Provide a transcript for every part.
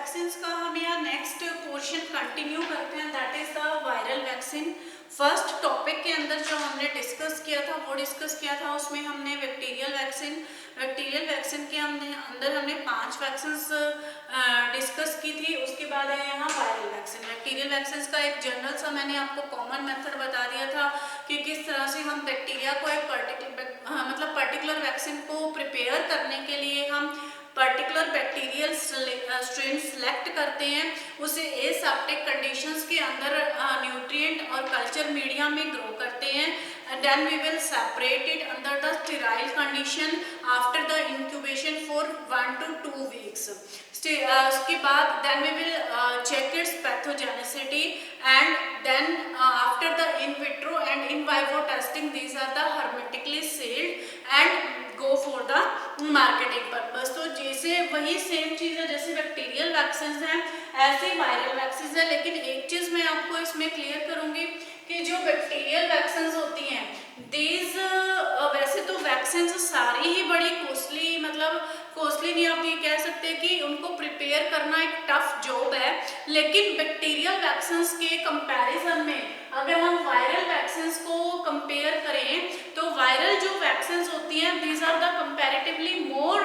Vaccine का हम यहाँ नेक्स्ट पोर्शन कंटिन्यू करते हैं, that is the viral vaccine. First topic के अंदर जो हमने डिस्कस किया था वो डिस्कस किया था, उसमें हमने बैक्टीरियल वैक्सीन के अंदर हमने 5 वैक्सीन डिस्कस की थी। उसके बाद है यहाँ वायरल वैक्सीन। बैक्टीरियल वैक्सीन का एक जनरल सा मैंने आपको कॉमन मेथड बता दिया था कि किस तरह से हम बैक्टीरिया को एक पर्टिकुलर वैक्सीन को प्रिपेयर करने के लिए हम पर्टिकुलर बैक्टीरियल स्ट्रेन सेलेक्ट करते हैं, उसे एसेप्टिक कंडीशंस के अंदर न्यूट्रिएंट और कल्चर मीडिया में ग्रो करते हैं, and then we will separate it under the sterile condition after the incubation for 1 to 2 weeks. उसके बाद then we will check its pathogenicity and then after the in vitro and in vivo testing, these are the hermetically sealed and go for the marketing purpose. तो जैसे वही same चीज़ है जैसे bacterial vaccine हैं ऐसे viral vaccine है, लेकिन एक चीज़ मैं आपको इसमें क्लियर करूंगी कि जो बैक्टीरियल वैक्सीन होती हैं दीज वैसे तो वैक्सीन सारी ही बड़ी कॉस्टली नहीं, आप ये कह सकते हैं कि उनको प्रिपेयर करना एक टफ जॉब है, लेकिन बैक्टीरियल वैक्सीन के कंपैरिजन में अगर हम वायरल वैक्सीन को कंपेयर करें तो वायरल जो वैक्सीन होती हैं these are the comparatively more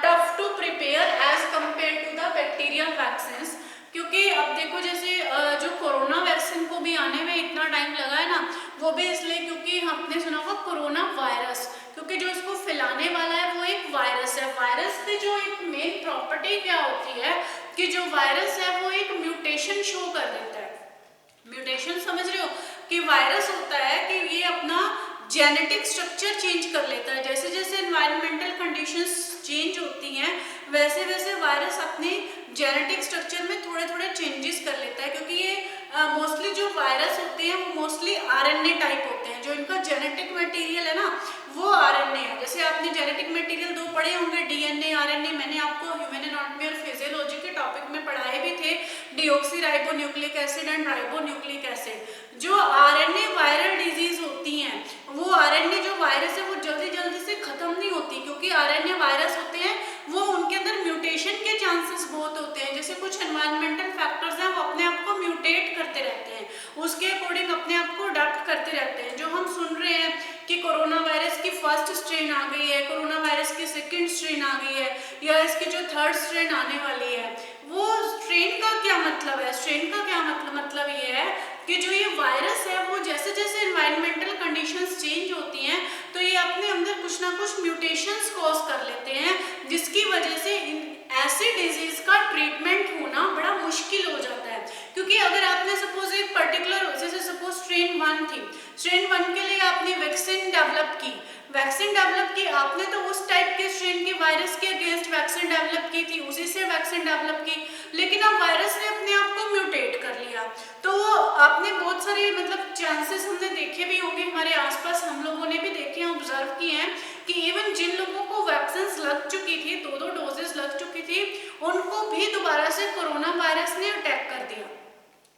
tough to prepare as compare to the bacterial vaccine. क्योंकि अब देखो जैसे जो कोरोना वैक्सीन को भी आने में इतना टाइम लगा है ना, वो भी इसलिए क्योंकि हमने सुना होगा कोरोना वायरस, क्योंकि जो इसको फैलाने वाला है वो एक वायरस है। वायरस की जो एक मेन प्रॉपर्टी क्या होती है कि जो वायरस है वो एक म्यूटेशन शो कर देता है। म्यूटेशन समझ रहे हो कि वायरस होता है कि ये अपना जेनेटिक स्ट्रक्चर चेंज कर लेता है, जैसे जैसे एनवायरमेंटल कंडीशंस चेंज होती हैं वैसे वैसे वायरस अपने जेनेटिक स्ट्रक्चर में थोड़े थोड़े चेंजेस कर लेता है, क्योंकि ये मोस्टली जो वायरस होते हैं वो मोस्टली आरएनए टाइप होते हैं, जो इनका जेनेटिक मटेरियल है ना वो आरएनए है। जैसे आपने जेनेटिक मटेरियल 2 पढ़े होंगे, डीएनए आरएनए, मैंने आपको ह्यूमन एनाटॉमी और फिजियोलॉजी के टॉपिक में पढ़ाए भी थे, deoxyribonucleic acid and ribonucleic acid. जो आरएनए वायरल डिजीज होती हैं वो आरएनए जो वायरस है वो जल्दी जल्दी से खत्म नहीं होती, क्योंकि आरएनए वायरस होते हैं वो उनके अंदर म्यूटेशन के चांसेस बहुत होते हैं। जैसे कुछ एनवायरमेंटल फैक्टर्स हैं वो अपने आप को म्यूटेट करते रहते हैं, उसके अकॉर्डिंग अपने आप को अडॉप्ट करते रहते हैं। जो हम सुन रहे हैं कि कोरोना वायरस की फर्स्ट स्ट्रेन आ गई है, कोरोना वायरस की सेकंड स्ट्रेन आ गई है, या इसकी जो थर्ड स्ट्रेन आने वाली है, वो स्ट्रेन का क्या मतलब है? स्ट्रेन का क्या मतलब ये है कि जो ये वायरस है वो जैसे जैसे एनवायरमेंटल कंडीशंस चेंज होती हैं तो ये अपने अंदर कुछ ना कुछ म्यूटेशंस कॉज कर लेते हैं, जिसकी वजह से ऐसे डिजीज का ट्रीटमेंट होना बड़ा मुश्किल हो जाता है। क्योंकि अगर आपने सपोज एक पर्टिकुलर जैसे सपोज स्ट्रेन 1 थी, स्ट्रेन 1 के लिए आपने वैक्सीन डेवलप की आपने तो उस टाइप के स्ट्रेन के वायरस के अगेंस्ट वैक्सीन डेवलप की थी, उसी से वैक्सीन डेवलप की, लेकिन अब वायरस ने अपने आप को म्यूटेट कर लिया। तो आपने बहुत सारे चांसेस हमने देखे भी होंगे, हमारे आसपास हम लोगों ने भी देखे हैं, ऑब्जर्व किए हैं कि इवन जिन लोगों को वैक्सीन लग चुकी थी, 2 डोजेस लग चुकी थी, उनको भी दोबारा से कोरोना वायरस ने अटैक कर दिया।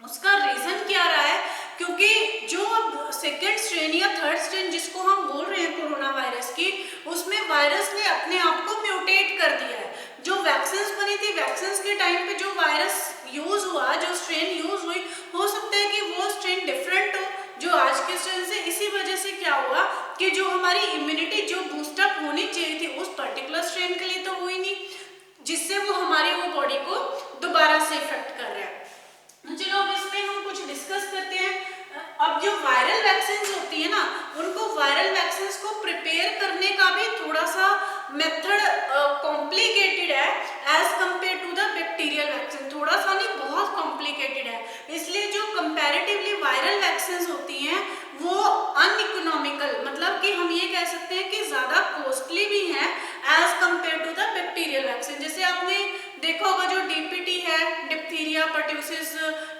उसका रीजन क्या रहा है? क्योंकि जो अब सेकेंड स्ट्रेन या थर्ड स्ट्रेन जिसको हम बोल रहे हैं कोरोना वायरस की, उसमें वायरस ने अपने आप को म्यूटेट कर दिया है। जो वैक्सीन बनी थी, वैक्सीन के टाइम पे जो वायरस यूज हुआ, जो स्ट्रेन यूज हुई, हो सकता है कि वो स्ट्रेन डिफरेंट हो जो आज के स्ट्रेन से। इसी वजह से क्या हुआ कि जो हमारी इम्यूनिटी जो बूस्टअप होनी चाहिए थी उस पर्टिकुलर स्ट्रेन के लिए तो हुई नहीं, जिससे वो हमारी वो बॉडी को दोबारा से इफेक्ट कर रहा है। चलो अब इसमें हम कुछ डिस्कस करते हैं। अब जो वायरल वैक्सीन होती है ना, उनको वायरल वैक्सीन को प्रिपेयर करने का भी थोड़ा सा मेथड कॉम्प्लिकेटेड है as compare to the bacterial vaccine. थोड़ा सा नहीं, बहुत कॉम्प्लिकेटेड है, इसलिए जो कंपैरेटिवली वायरल वैक्सीन होती हैं वो अनइकोनॉमिकल, मतलब कि हम ये कह सकते हैं कि ज्यादा कॉस्टली भी है as compare to the bacterial vaccine. जैसे आपने देखा होगा जो डीपीटी है, डिप्थीरिया, पर्ट्यूसिस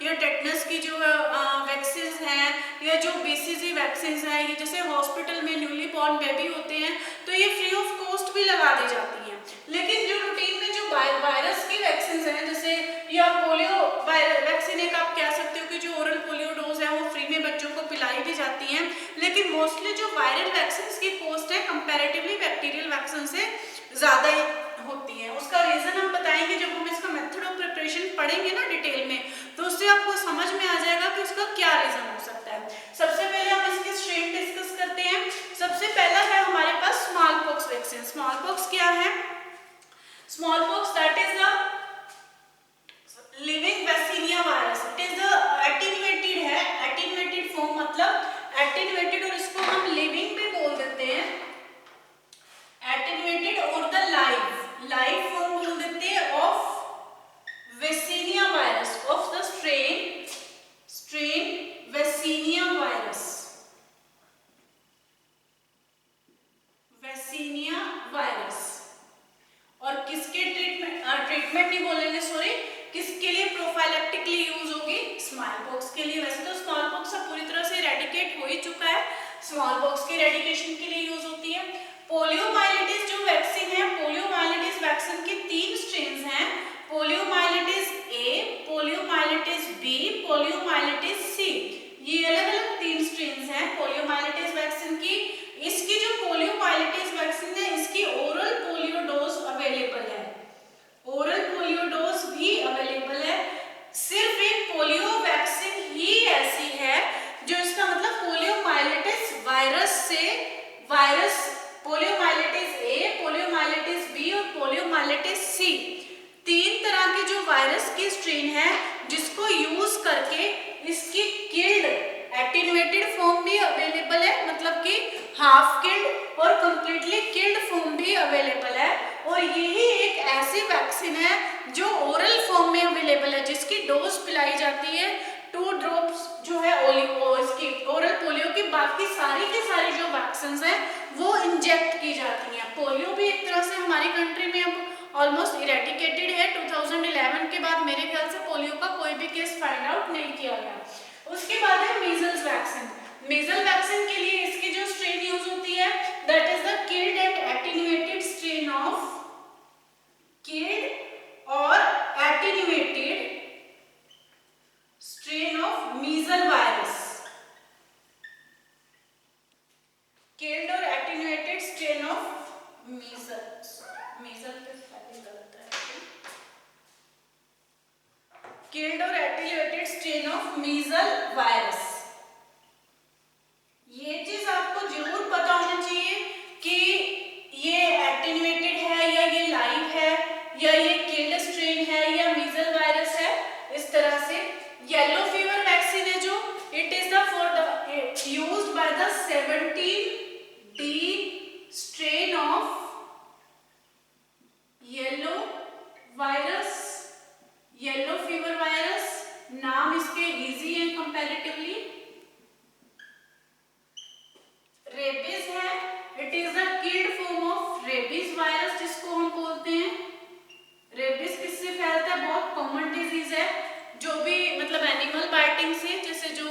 या टेटनस की जो वैक्सीन है, या जो बीसीजी वैक्सीन है, ये जैसे हॉस्पिटल में न्यूली बॉर्न बेबी होते हैं तो ये फ्री ऑफ कॉस्ट भी लगा दी जाती हैं। लेकिन जो रूटीन में जो वायरस की वैक्सीन है, जैसे या पोलियो वैक्सीन एक आप कह सकते हो कि जो ओरल पोलियो डोज है वो फ्री में बच्चों को पिलाई भी जाती हैं, लेकिन मोस्टली जो वायरल वैक्सीन की कॉस्ट है कंपैरेटिवली बैक्टीरियल वैक्सीन से ज्यादा ही होती है। उसका रीजन हम बताएंगे जब हम इसका मेथड ऑफ प्रोफाइलैक्टिकली यूज होगी स्मॉल पॉक्स के लिए। वैसे तो स्मॉल पॉक्स अब पूरी तरह से इरेडिकेट हो ही चुका है, स्मॉल पॉक्स की इरेडिकेशन के लिए यूज होती है। पोलियोमाइलिटिस जो वैक्सीन है, पोलियोमाइलिटिस वैक्सीन की 3 स्ट्रेन्स हैं, पोलियोमाइलिटिस ए, पोलियोमाइलिटिस बी, पोलियोमाइलिटिस सी। ये अलग अलग 3 स्ट्रेन्स हैं पोलियोमाइलिटिस वैक्सीन की। इसकी जो पोलियोमाइलिटिस वैक्सीन है, इसकी ओरल पोलियो डोज अवेलेबल है, ओरल पोलियो डोज भी अवेलेबल है। सिर्फ एक पोलियो वैक्सीन ही ऐसी है जो इसका मतलब पोलियोमाइलिटिस वायरस से वायरस, पोलियोमाइलिटिस ए, पोलियोमाइलिटिस बी और पोलियोमाइलिटिस सी, 3 तरह के जो वायरस की स्ट्रेन है जिसको यूज करके इसकी किल्ड एटेन्यूएटेड फॉर्म भी अवेलेबल है, मतलब कि हाफ किल्ड और कंप्लीटली किल्ड फॉर्म भी अवेलेबल है। और यही एक ऐसी वैक्सीन है जो ओरल फॉर्म में अवेलेबल है, जिसकी डोज पिलाई जाती है 2 ड्रॉप्स जो है इसकी ओरल पोलियो की। बाकी सारी की सारी जो वैक्सीन हैं वो इंजेक्ट की जाती हैं। पोलियो भी एक तरह से हमारी कंट्री में अब ऑलमोस्ट इरेडिकेटेड है। 2011 के बाद मेरे ख्याल से पोलियो का कोई भी केस फाइंड आउट नहीं किया गया। उसके बाद है मीजल्स वैक्सीन। मीजल वैक्सीन के लिए इसकी जो स्ट्रेन यूज होती है that is the killed and attenuated strain of, killed और attenuated strain of measle virus, killed और attenuated strain of measles, measle पे स्पेलिंग गलत है, किल्ड और attenuated strain of measle virus. ये चीज आपको जरूर पता होना चाहिए कि ये एटेन्यूएटेड है या ये लाइव है या ये किल्ड स्ट्रेन है या मीजल वायरस है। इस तरह से येलो फीवर वैक्सीन है जो it is the for the used by the 17D strain of yellow virus, yellow fever virus. नाम इसके इजी है कंपैरेटिवली। रेबीज है, it is the killed form of rabies virus जिसको हम बोलते हैं। रेबीज किससे फैलता है? बहुत कॉमन डिजीज है, जो भी मतलब एनिमल बाइटिंग से, जैसे जो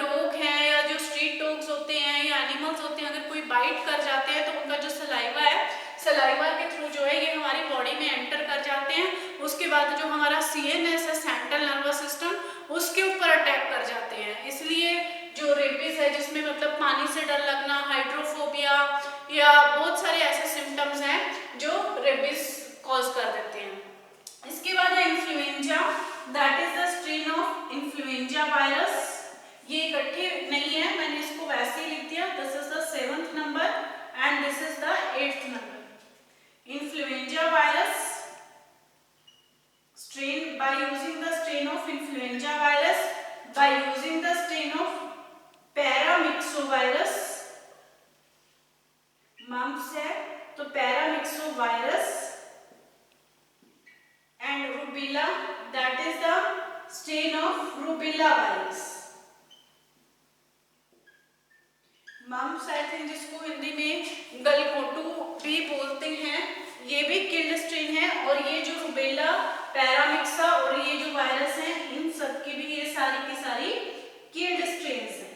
डॉग है या जो स्ट्रीट डॉग्स होते हैं या एनिमल्स होते हैं, अगर कोई बाइट कर जाते हैं तो उनका जो सलाइवा है, सलाइवा के थ्रू जो है ये हमारी बॉडी में एंटर कर जाते हैं। उसके बाद जो हमारा CNS है, सेंट्रल नर्वस सिस्टम, उसके ऊपर अटैक कर जाते हैं। इसलिए जो रेबीज है जिसमें मतलब पानी से डर लगना, हाइड्रोफोबिया या बहुत सारे ऐसे सिम्टम्स हैं जो रेबीज कॉज कर देते हैं। इसके बाद है influenza, that is the strain of influenza virus. ये इकट्ठे नहीं है, मैंने इसको वैसे ही लिख दिया। This is the 7th number and this is the 8th number. Influenza virus strain, by using the strain of influenza virus, by using the strain of paramyxovirus, mumps है तो paramyxovirus, and rubella, that is the strain of rubella virus. Mumps I think जिसको हिंदी में गलघोटू भी बोलते हैं, ये भी किल्ड स्ट्रेन है। और ये जो रुबेला, पैरामिक्सा और ये जो वायरस हैं, इन सब की भी ये सारी की सारी किल्ड स्ट्रेन्स हैं।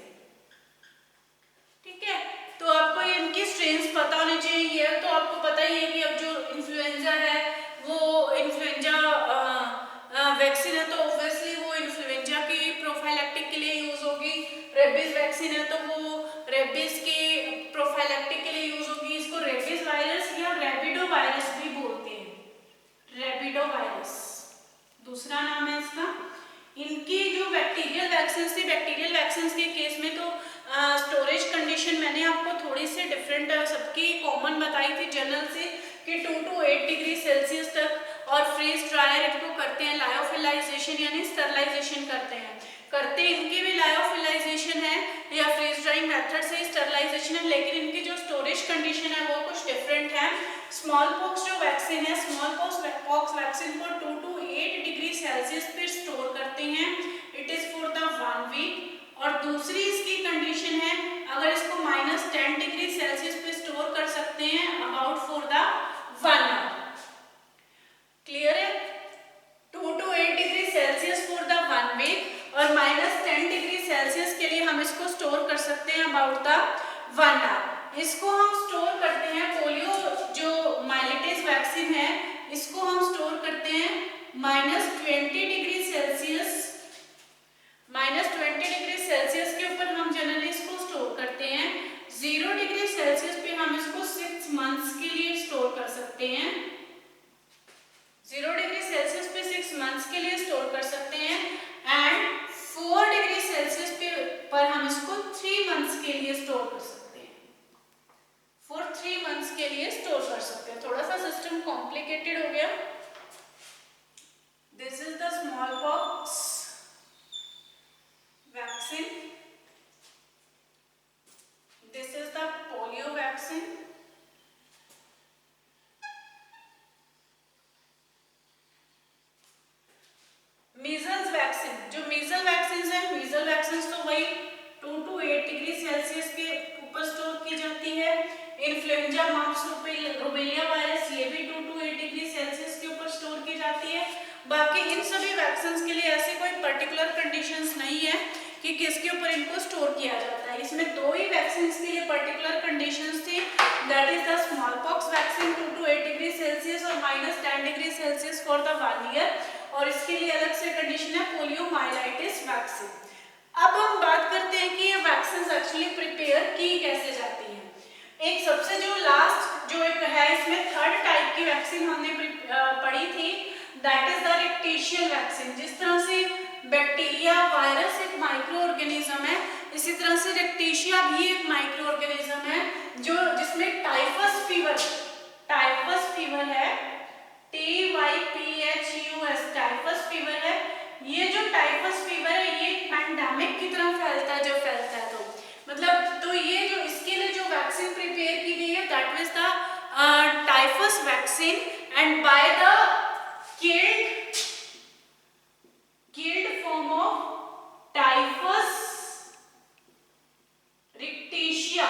ठीक है, तो आपको इनकी स्ट्रेन्स पता होने चाहिए। ये तो आपको पता ही है कि अब जो इन्फ्लुएंजा है वो इन्फ्लुएंजा वैक्सीन है तो ऑब्वियसली वो इन्फ्लुएंजा की प्रोफाइलैक्टिक के लिए यूज होगी। रेबीज वैक्सीन है तो वो रेबीज की प्रोफाइलैक्टिक के लिए यूज होगी। इसको रेबीज वायरस या रेबिडो वायरस भी बोलते हैं, रेबिडो वायरस दूसरा नाम है इसका। इनकी जो बैक्टीरियल वैक्सीन थी, बैक्टीरियल वैक्सीन के केस में तो स्टोरेज कंडीशन मैंने आपको थोड़ी सी डिफरेंट सबकी कॉमन बताई थी जनरल से कि 2 to 8 डिग्री सेल्सियस तक, और फ्रीज ड्रायर इनको करते हैं लायोफिलाइजेशन यानी स्टरलाइजेशन करते इनकी भी लायोफिलाइजेशन है या फ्रीज ड्राइंग मेथड से स्टरलाइजेशन है, लेकिन इनकी जो स्टोरेज कंडीशन है वो कुछ डिफरेंट है। स्मॉल पॉक्स जो वैक्सीन है, स्मॉल पॉक्स वैक्सीन को 2 to 8 डिग्री सेल्सियस पे स्टोर करते हैं, it is for the 1 week. और दूसरी इसकी कंडीशन है, अगर इसको -10 डिग्री सेल्सियस पे स्टोर कर सकते हैं about for the 1 hour. Clear है? 2 to 8 डिग्री सेल्सियस और -10 डिग्री सेल्सियस के लिए हम इसको स्टोर कर सकते हैं अबाउट द 1 आवर। इसको हम स्टोर करते हैं, पोलियो जो माइलेटेस वैक्सीन है इसको हम स्टोर करते हैं -20 डिग्री सेल्सियस, -20 डिग्री सेल्सियस के ऊपर हम जनरली इसको स्टोर करते हैं। 0 डिग्री सेल्सियस पे हम इसको 6 मंथ्स के लिए स्टोर कर सकते हैं। 0 डिग्री सेल्सियस पे 6 मंथ्स के लिए स्टोर कर सकते हैं एंड 4 डिग्री सेल्सियस पे पर हम इसको 3 मंथ्स के लिए स्टोर कर सकते हैं। फॉर 3 मंथ्स के लिए स्टोर कर सकते हैं। थोड़ा सा सिस्टम कॉम्प्लिकेटेड हो गया। This is the small pox vaccine, this is the polio vaccine, measles vaccine. जो मीजल वैक्सीन है, मीजल वैक्सीन तो वही 2 to 8 डिग्री सेल्सियस के ऊपर स्टोर की जाती है। इन्फ्लुएंजा, मम्प्स, रूबेला वायरस ये भी 2 to 8 डिग्री सेल्सियस के ऊपर स्टोर की जाती है। बाकी इन सभी वैक्सीन के लिए ऐसे कोई पर्टिकुलर कंडीशंस नहीं है कि किसके ऊपर इनको स्टोर किया जाता है। इसमें 2 ही वैक्सीन के लिए पर्टिकुलर कंडीशंस थी, that is the small pox vaccine 2 to 8 degree Celsius और -10 degree Celsius for the 1 year, और इसके लिए अलग से कंडीशन है पोलियो माइलाइटिस वैक्सीन। अब हम बात करते हैं कि ये वैक्सीन एक्चुअली प्रिपेयर की कैसे जाती है। एक सबसे जो लास्ट जो एक है, इसमें 3rd टाइप की वैक्सीन हमने पढ़ी थी, दैट इज द रेक्टेशियल वैक्सीन। जिस तरह से बैक्टीरिया, वायरस एक माइक्रो ऑर्गेनिज्म है, इसी तरह से रेक्टेशिया भी एक माइक्रो ऑर्गेनिज्म है जो जिसमें टाइफस फीवर है, TYPHUS टाइफस फीवर है। ये जो टाइफस फीवर है ये पैंडेमिक की तरह फैलता है, जो फैलता है तो ये जो इसके लिए जो वैक्सीन प्रिपेयर की गई है that is the typhus vaccine and by the killed form of typhus rickettsia,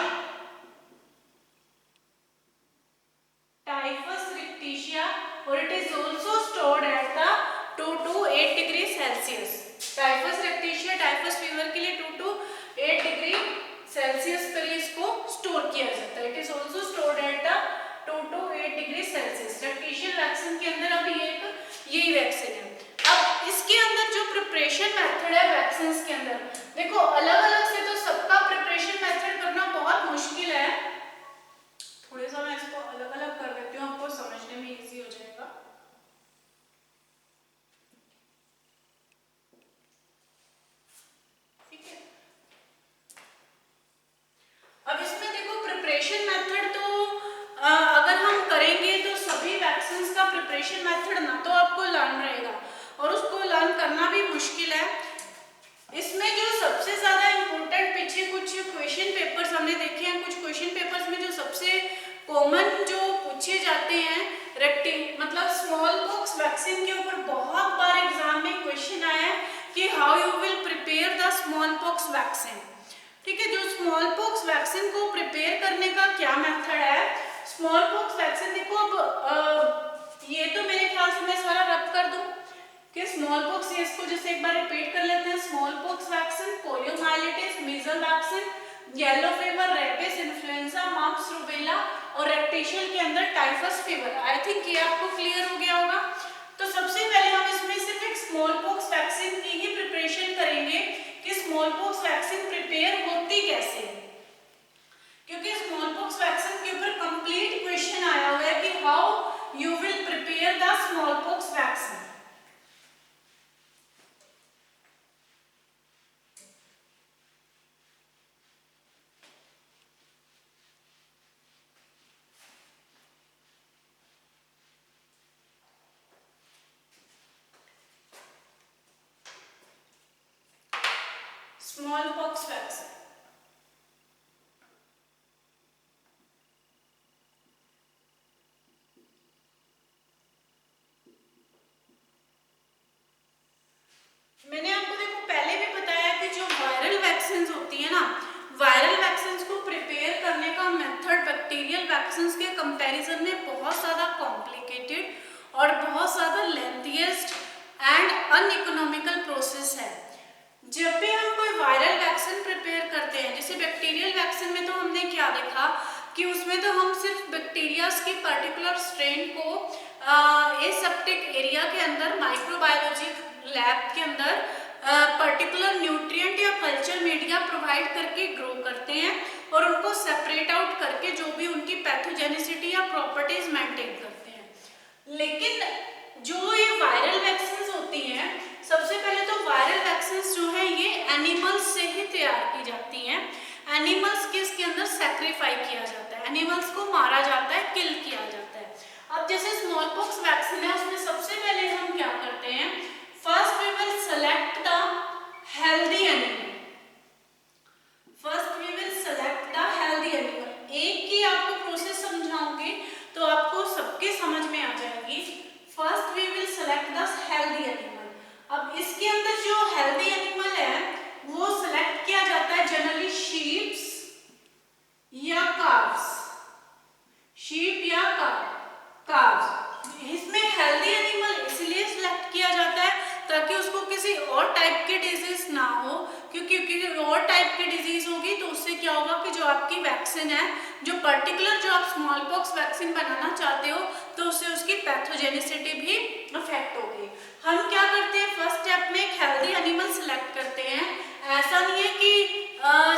और it is also stored at the 2 to 8 degree Celsius. Typhus rickettsia, typhus fever के लिए 2 to 8 डिग्री सेल्सियस पर इसको store किया जाता है। It is also stored at the 2 to 8 degree Celsius. Rickettsial vaccine के अंदर अभी यही वैक्सीन है। अब इसके अंदर जो प्रिपरेशन मेथड है वैक्सीन के अंदर, देखो अलग अलग से तो सबका प्रिपरेशन मेथड करना बहुत मुश्किल है। थोड़ा सा मैं इसको अलग अलग कर देती हूँ, आपको समझने में इजी हो जाएगा। ठीक है, अब इसमें देखो प्रिपरेशन मेथड तो अगर हम करेंगे तो सभी वैक्सीन का प्रिपरेशन मेथड ना तो आपको लर्न रहेगा और उसको लर्न करना भी मुश्किल है। इसमें जो सबसे ज्यादा इम्पोर्टेंट पीछे कुछ क्वेश्चन पेपर्स हमने देखे हैं, कुछ क्वेश्चन पेपर्स में जो सबसे कॉमन जो पूछे जाते हैं मतलब स्मॉल पॉक्स वैक्सीन के ऊपर बहुत बार एग्जाम में क्वेश्चन आया है कि how you will prepare the small pox vaccine. ठीक है, जो स्मॉल पॉक्स वैक्सीन को प्रिपेयर करने का क्या मेथड है। स्मॉल पॉक्स वैक्सीन देखो, अब ये तो मेरे ख्याल से मैं सारा रब कर दूं कि स्मॉल पॉक्स, इसको जैसे एक बार रिपीट कर लेते हैं। Small pox vaccine, poliomyelitis, measle vaccine, yellow fever, rabies, influenza, mumps, rubella और रेक्टेशियल के अंदर टाइफस फीवर। आई थिंक ये आपको क्लियर हो गया होगा। तो सबसे पहले हम इसमें सिर्फ एक स्मॉल पॉक्स वैक्सीन की ही प्रिपरेशन करेंगे कि स्मॉल पॉक्स वैक्सीन प्रिपेयर होती कैसे है, क्योंकि स्मॉल पॉक्स वैक्सीन के ऊपर कंप्लीट क्वेश्चन आया हुआ है कि how you will prepare the small pox vaccine. Small pox vaccine मैंने आपको देखो पहले भी बताया कि जो वायरल वैक्सीन होती है ना, वायरल वैक्सीन को प्रिपेयर करने का मेथड बैक्टीरियल वैक्सीन के कंपैरिजन में बहुत ज़्यादा कॉम्प्लिकेटेड और बहुत ज़्यादा लेंथीएस्ट एंड अनइकोनॉमिकल प्रोसेस है। जब भी हम कोई वायरल वैक्सीन प्रिपेयर करते हैं, जैसे बैक्टीरियल वैक्सीन में तो हमने क्या देखा कि उसमें तो हम सिर्फ बैक्टीरियाज की पर्टिकुलर स्ट्रेन को एसेप्टिक एरिया के अंदर माइक्रोबायोलॉजी लैब के अंदर पर्टिकुलर न्यूट्रिएंट या कल्चर मीडिया प्रोवाइड करके ग्रो करते हैं और उनको सेपरेट आउट करके जो भी उनकी पैथोजेनिसिटी या प्रॉपर्टीज मेंटेन करते हैं। लेकिन जो ये वायरल वैक्सीन होती हैं, सबसे पहले तो वायरल वैक्सीन जो है ये एनिमल्स से ही तैयार की जाती हैं। एनिमल्स के इसके अंदर सैक्रिफाई किया जाता है, एनिमल्स को मारा जाता है, किल किया जाता है। अब जैसे स्मॉल पॉक्स वैक्सीन है, उसमें सबसे पहले हम क्या करते हैं, first we will select the healthy animal. First we will select the healthy animal. एक की आपको प्रोसेस समझाऊंगी तो आपको सबके समझ में आ जाएगी। First we will select the healthy animal. अब इसके अंदर जो हेल्दी एनिमल है वो सेलेक्ट किया जाता है जनरली शीप्स या काव्स, शीप या काव्स। इसमें हेल्दी एनिमल इसलिए सिलेक्ट किया जाता है ताकि उसको किसी और टाइप की डिजीज ना हो, क्योंकि और टाइप की डिजीज होगी तो उससे क्या होगा कि जो आपकी वैक्सीन है, जो पर्टिकुलर जो आप स्मॉल पॉक्स वैक्सीन बनाना चाहते हो, तो उससे उसकी पैथोजेनिसिटी भी अफेक्ट होगी। हम क्या करते हैं, फर्स्ट स्टेप में एक हेल्दी एनिमल सिलेक्ट करते हैं। ऐसा नहीं है कि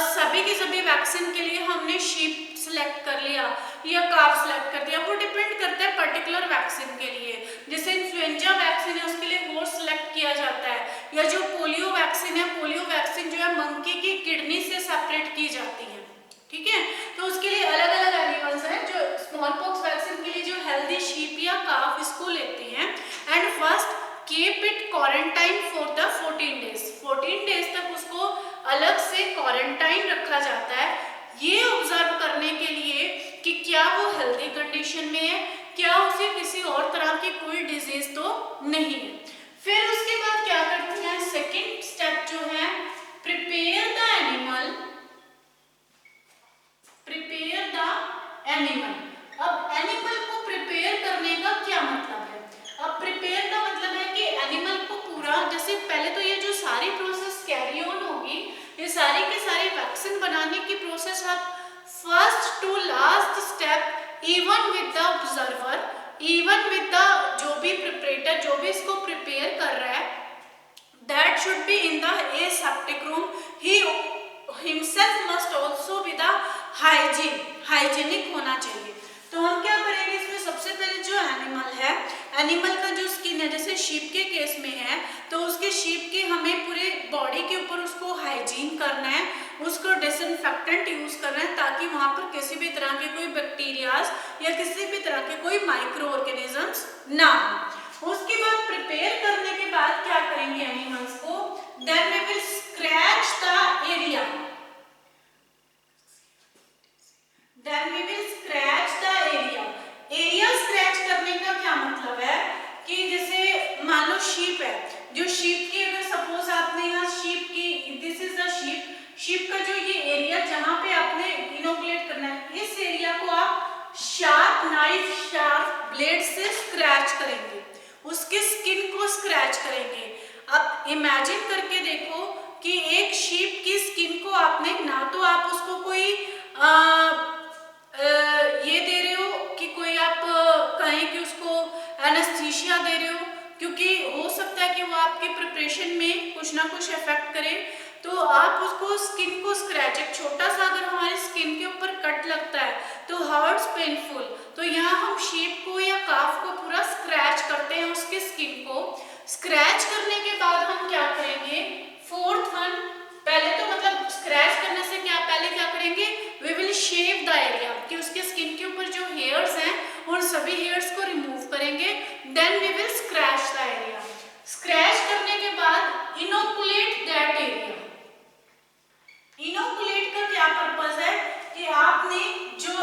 सभी की सभी वैक्सीन के लिए हमने शीप सिलेक्ट कर लिया या काव सिलेक्ट कर दिया, वो डिपेंड करता है पर्टिकुलर वैक्सीन के लिए। जैसे इन्फ्लुएंजा वैक्सीन है उसके लिए हॉर्स सिलेक्ट किया जाता है, या जो पोलियो वैक्सीन है, पोलियो वैक्सीन जो है मंकी की किडनी से सेपरेट की जाती है, ठीक है। तो उसके लिए अलग अलग एनिमल्स हैं। जो स्मॉल पॉक्स वैक्सीन के लिए जो हेल्दी शीप या काफ इसको लेते हैं and first keep it quarantine for the 14 days. 14 days तक उसको अलग से क्वारंटाइन रखा जाता है, ये ऑब्जर्व करने के लिए कि क्या वो हेल्दी कंडीशन में है, क्या उसे किसी और तरह की कोई डिजीज तो नहीं है। फिर उसके बाद क्या करते हैं, सेकेंड स्टेप जो है, prepare the animal. Prepare the animal. अब एनिमल को प्रिपेयर करने का क्या मतलब है, अब प्रिपेयर का मतलब है कि एनिमल को पूरा, जैसे पहले तो ये जो सारी प्रोसेस कैरी ऑन होगी, ये सारी की सारी वैक्सीन बनाने की प्रोसेस आप first to last step even with the observer, even with the जो भी प्रिपरेटर, जो भी इसको प्रिपेयर कर रहा है, that should be in the aseptic room. He himself must also be the hygienic होना चाहिए। तो हम क्या करेंगे, इसमें सबसे पहले जो एनिमल है, एनिमल का जो स्किन है, जैसे शीप के केस में है तो उसके शीप के हमें पूरे बॉडी के ऊपर उसको हाइजीन करना है, उसको डिसइंफेक्टेंट यूज करना है ताकि वहां पर किसी भी तरह के कोई बैक्टीरियाज या किसी भी तरह के कोई माइक्रो ऑर्गेनिजम्स ना हो। उसके बाद प्रिपेयर करने के बाद क्या करेंगे एनिमल्स को, then we will scratch the area. Then we will scratch the area. Area scratch करने का क्या मतलब है कि जैसे मान लो शीप है, जो शीप की अगर सपोज आपने यहाँ शीप की, this is the sheep, sheep का जो ये एरिया जहाँ पे आपने इनोकुलेट करना है, इस एरिया को आप शार्प नाइफ, शार्प ब्लेड से स्क्रैच करेंगे, उसके स्किन को स्क्रैच करेंगे। अब इमेजिन करके देखो कि एक शीप की स्किन को आपने, ना तो आप उसको कोई ये दे रहे हो कि कोई आप कहें कि उसको एनेस्थीसिया दे रहे हो, क्योंकि हो सकता है कि वो आपके प्रिपरेशन में कुछ ना कुछ इफेक्ट करे, तो आप उसको स्किन को स्क्रैच, एक छोटा सा अगर हमारे स्किन के ऊपर कट लगता है तो हाउ इट्स पेनफुल, तो यहाँ हम शीप को या काफ को पूरा स्क्रैच करते हैं, उसकी स्किन को स्क्रैच करने के बाद हम क्या करेंगे, फोर्थ वन, पहले तो मतलब स्क्रैच करने से क्या, पहले क्या करेंगे, we will shave the area, कि उसके स्किन के ऊपर जो हेयर्स हैं उन सभी हेयर्स को रिमूव करेंगे। Then we will scratch the area. Scratch करने के बाद इनोकुलेट दैट एरिया। इनोकुलेट का क्या पर्पस है कि आपने जो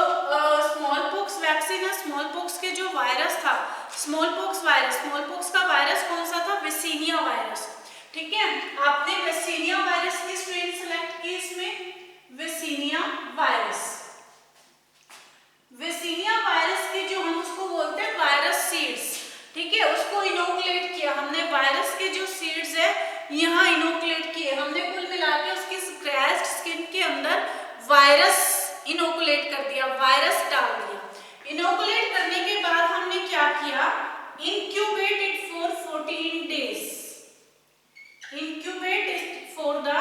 स्मॉल पॉक्स वैक्सीन है, स्मॉल पॉक्स के जो वायरस था, small pox virus, small pox का वायरस कौन सा था, वेसिनिया वायरस, ठीक है। आपने वेसिनिया वायरस की स्ट्रेन सेलेक्ट की, इसमें वेसिनिया वायरस, वेसिनिया वायरस के जो हम उसको बोलते हैं वायरस सीड्स, ठीक है, उसको इनोकुलेट किया हमने, वायरस के जो सीड्स है यहाँ इनोकुलेट किए हमने कुल मिला के उसकी स्क्रैच्ड स्किन के अंदर वायरस इनोकुलेट कर दिया, वायरस डाल दिया। इनोकुलेट करने के बाद हमने क्या किया, incubate it for 14 days, incubate it for the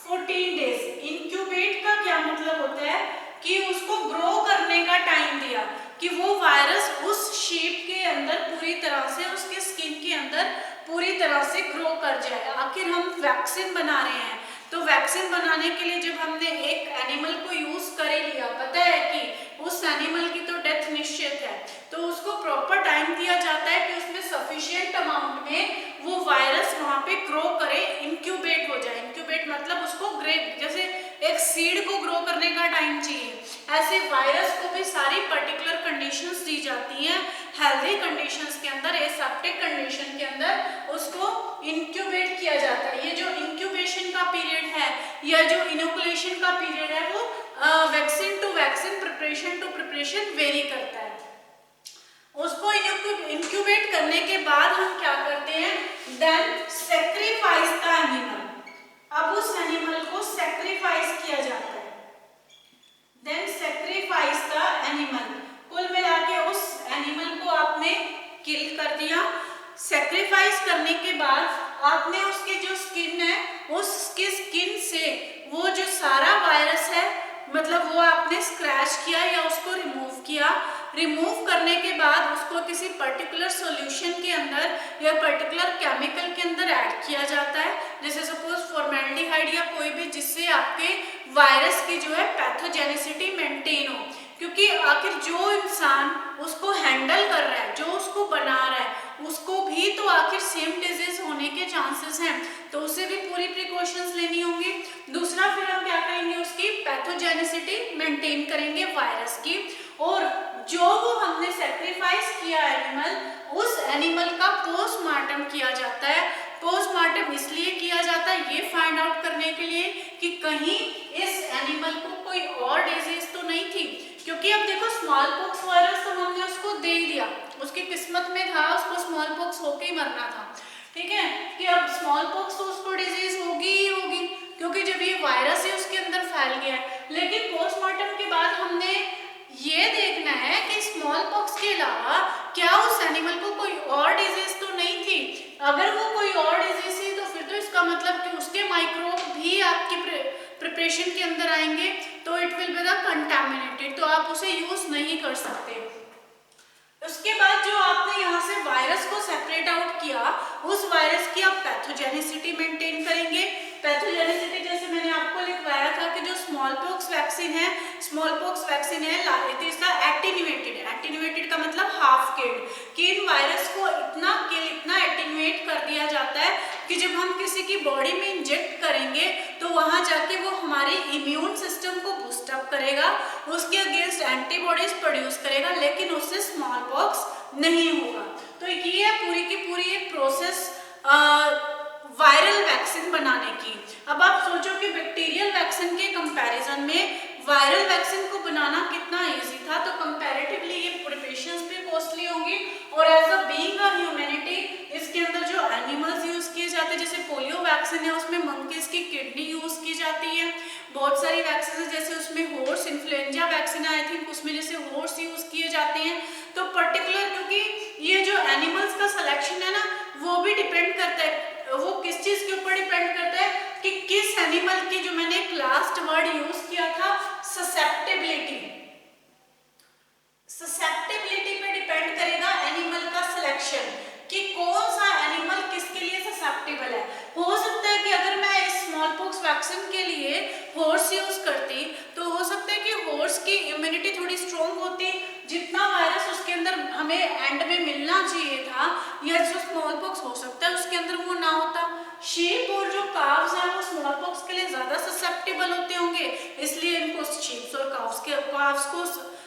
14 days। incubate का क्या मतलब होता है कि उसको ग्रो करने का टाइम दिया, कि वो वायरस उस शेप के अंदर पूरी तरह से उसके स्किन के अंदर पूरी तरह से ग्रो कर जाए। आखिर हम वैक्सीन बना रहे हैं, तो वैक्सीन बनाने के लिए जब हमने एक एनिमल को यूज कर लिया, पता है कि उस एनिमल की तो डेथ निश्चित है, तो उसको प्रॉपर टाइम दिया जाता है कि उसमें सफिशिएंट अमाउंट में वो वायरस वहां पे ग्रो करे, इंक्यूबेट हो जाए। इंक्यूबेट मतलब उसको जैसे एक सीड को ग्रो करने का टाइम चाहिए, ऐसे वायरस को भी सारी पर्टिकुलर कंडीशंस दी जाती हैं। हेल्दी कंडीशंस के अंदर, एसेप्टिक कंडीशन के अंदर उसको इंक्यूबेट किया जाता है। ये जो इंक्यूबेशन का पीरियड है या जो इनोकुलेशन का पीरियड है वो vaccine to vaccine, preparation to preparation vary करता है। उसको इंक्यूबेट करने के बाद हम क्या करते हैं, देन सैक्रिफाइस द एनिमल। अब उस एनिमल को सैक्रिफाइस किया जाता है, देन सैक्रिफाइस द एनिमल। कुल मिला के उस एनिमल को आपने किल कर दिया। सैक्रिफाइस करने के बाद आपने उसकी जो स्किन है, उसकी स्किन से वो जो सारा वायरस है, मतलब वो आपने स्क्रैच किया या उसको रिमूव किया। रिमूव करने के बाद उसको किसी पर्टिकुलर सॉल्यूशन के अंदर या पर्टिकुलर केमिकल के अंदर ऐड किया जाता है, जैसे सपोज फॉर्मेल्डिहाइड या कोई भी, जिससे आपके वायरस की जो है पैथोजेनिसिटी मेंटेन हो। क्योंकि आखिर जो इंसान उसको हैंडल कर रहा है, जो उसको बना रहा है, उसको भी तो आखिर सेम डिजीज होने के चांसेस हैं, तो उसे भी पूरी प्रिकॉशंस लेनी होंगी। दूसरा फिर हम क्या करेंगे, उसकी पैथोजेनिसिटी मेंटेन करेंगे वायरस की। और जो वो हमने सैक्रिफाइस किया एनिमल, उस एनिमल का पोस्टमार्टम किया जाता है। पोस्टमार्टम इसलिए किया जाता है ये फाइंड आउट करने के लिए कि कहीं इस एनिमल को कोई और डिजीज तो नहीं थी। क्योंकि अब देखो स्मॉल पॉक्स वायरस तो हमने उसको दे दिया, उसकी किस्मत में था, उसको स्मॉल पॉक्स होके ही मरना था, ठीक है, कि अब स्मॉल पॉक्स तो उसको डिजीज होगी ही होगी, क्योंकि जब ये वायरस ही उसके अंदर फैल गया है। लेकिन पोस्टमार्टम के बाद हमने ये देखना है कि स्मॉल पॉक्स के अलावा क्या उस एनिमल को कोई और डिजीज तो नहीं थी। अगर वो कोई और डिजीज थी तो फिर तो इसका मतलब कि उसके माइक्रोब भी आपकी प्रिपरेशन के अंदर आएंगे, तो it will be the contaminated, तो आप उसे यूज नहीं कर सकते। उसके बाद जो आपने यहाँ से वायरस को सेपरेट आउट किया, उस वायरस की आप पैथोजेनिसिटी मेंटेन करेंगे। पैथोजेनिसिटी जैसे मैंने आपको लिखवाया था कि जो स्मॉल पॉक्स वैक्सीन है, स्मॉल पॉक्स वैक्सीन है, it is the attenuated. Attenuated का मतलब हाफ किल्ड, कि इन वायरस को इतना एटेन्यूएट कर दिया जाता है कि जब हम किसी की बॉडी में इंजेक्ट करेंगे तो वहां जाके वो हमारे इम्यून सिस्टम को बूस्ट अप करेगा, उसके अगेंस्ट एंटीबॉडीज प्रोड्यूस करेगा, लेकिन उससे स्मॉल पॉक्स नहीं होगा। तो ये है पूरी की पूरी एक प्रोसेस वायरल वैक्सीन बनाने की। अब आप सोचो कि बैक्टीरियल वैक्सीन के कंपैरिजन में वायरल वैक्सीन को बनाना कितना इजी था, तो कंपैरेटिवली ये प्रिपरेशंस भी कॉस्टली होंगी। और as a being a humanity, इसके अंदर जो एनिमल्स यूज किए जाते हैं, जैसे पोलियो वैक्सीन है उसमें मंकीज की किडनी यूज की जाती है। बहुत सारी वैक्सीन है, जैसे उसमें horse influenza vaccine I think, उसमें जैसे हॉर्स यूज किए जाते हैं। तो पर्टिकुलर, क्योंकि ये जो एनिमल्स का सिलेक्शन है ना, वो भी डिपेंड करता है, वो किस चीज के ऊपर डिपेंड करता है कि किस एनिमल की, जो मैंने एक लास्ट वर्ड यूज किया था ससेप्टेबिलिटी, ससेप्टेबिलिटी पे डिपेंड करेगा एनिमल का सिलेक्शन, कि कौन सा एनिमल किसके लिए ससेप्टेबल है। हो सकता है कि अगर मैं इस स्मॉल पॉक्स वैक्सीन के लिए हॉर्स यूज करती, तो हो सकता है कि हॉर्स की इम्यूनिटी थोड़ी स्ट्रॉन्ग होती, जितना वायरस उसके अंदर हमें एंड में मिलना चाहिए था, या जो स्मॉल पॉक्स हो सकता है उसके अंदर वो ना होता। शीप और जो काव्स हैं वो स्मॉल पॉक्स के लिए ज्यादा ससेप्टेबल होते होंगे, इसलिए इनको शीप्स और काव्स को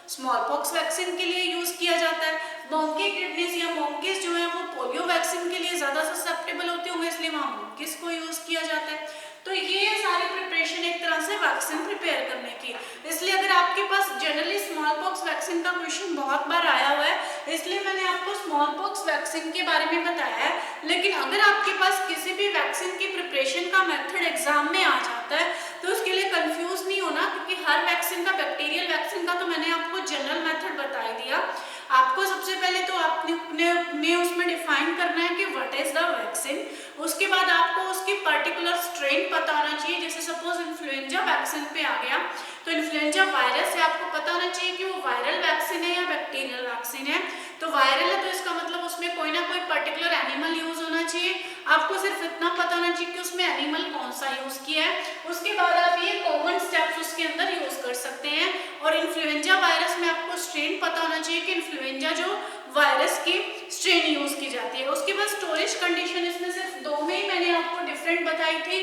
स्मॉल पॉक्स वैक्सीन के लिए यूज किया जाता है। मोंकी किडनीज या मोंकीज जो है वो पोलियो वैक्सीन के लिए ज्यादा ससेप्टेबल होते होंगे, इसलिए वहां मोंकीज को यूज किया जाता है। तो ये सारी प्रिपरेशन एक तरह से वैक्सीन प्रिपेयर करने की। इसलिए अगर आपके पास जनरली स्मॉल पॉक्स वैक्सीन का क्वेश्चन बहुत बार आया हुआ है, इसलिए मैंने आपको स्मॉल पॉक्स वैक्सीन के बारे में बताया है। लेकिन अगर आपके पास किसी भी वैक्सीन की प्रिपरेशन का का मेथड एग्जाम में आ जाता है, तो उसके लिए कंफ्यूज नहीं होना, क्योंकि हर वैक्सीन का, बैक्टीरियल वैक्सीन का तो मैंने आपको जनरल मेथड बता ही दिया। आपको सबसे पहले तो आपने उसमें डिफाइन करना है कि व्हाट इज द वैक्सीन। उसके बाद आपको उसकी पर्टिकुलर स्ट्रेन पता होना चाहिए। जैसे सपोज इन्फ्लुएंजा वैक्सीन पे आ गया, तो इन्फ्लुएंजा वायरस है, आपको पता होना चाहिए कि वो वायरल वैक्सीन है या बैक्टीरियल वैक्सीन है। तो वायरल है तो इसका मतलब उसमें कोई ना कोई पर्टिकुलर एनिमल यूज होना चाहिए। आपको सिर्फ इतना पता होना चाहिए कि उसमें एनिमल कौन सा यूज किया है। उसके बाद आप ये कॉमन स्टेप्स उसके अंदर यूज कर सकते हैं। और इन्फ्लुएंजा वायरस में आपको स्ट्रेन पता होना चाहिए कि इन्फ्लुएंजा जो वायरस की स्ट्रेन यूज की जाती है। उसके बाद स्टोरेज कंडीशन, इसमें सिर्फ दो में ही मैंने आपको डिफरेंट बताई थी,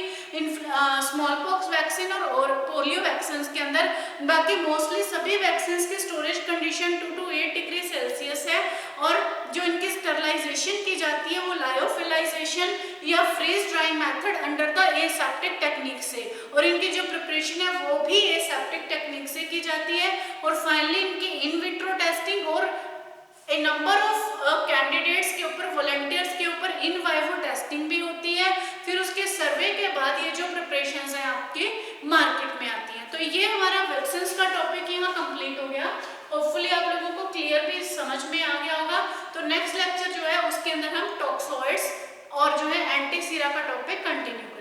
स्मॉल पॉक्स वैक्सीन और पोलियो वैक्सीन के अंदर। बाकी मोस्टली सभी वैक्सीन की storage condition 2 to 8 degree Celsius है। और जो इनकी स्टरलाइजेशन की जाती है वो लायोफिलाइजेशन या freeze drying method under the aseptic technique से, और इनकी जो प्रिपरेशन है वो भी एसेप्टिक टेक्निक से की जाती है। और फाइनली इनकी इन विट्रो टेस्टिंग और ए नंबर ऑफ कैंडिडेट्स के ऊपर, वॉलंटियर्स के ऊपर इन वाइवो टेस्टिंग भी होती है। फिर उसके सर्वे के बाद ये जो प्रिपरेशंस हैं आपके मार्केट में आती हैं। तो ये हमारा वैक्सीन का टॉपिक यहाँ कंप्लीट हो गया। होपफुली आप लोगों को क्लियर भी समझ में आ गया होगा। तो नेक्स्ट लेक्चर जो है उसके अंदर हम टॉक्सोइड्स और जो है एंटीसीरा का टॉपिक कंटिन्यू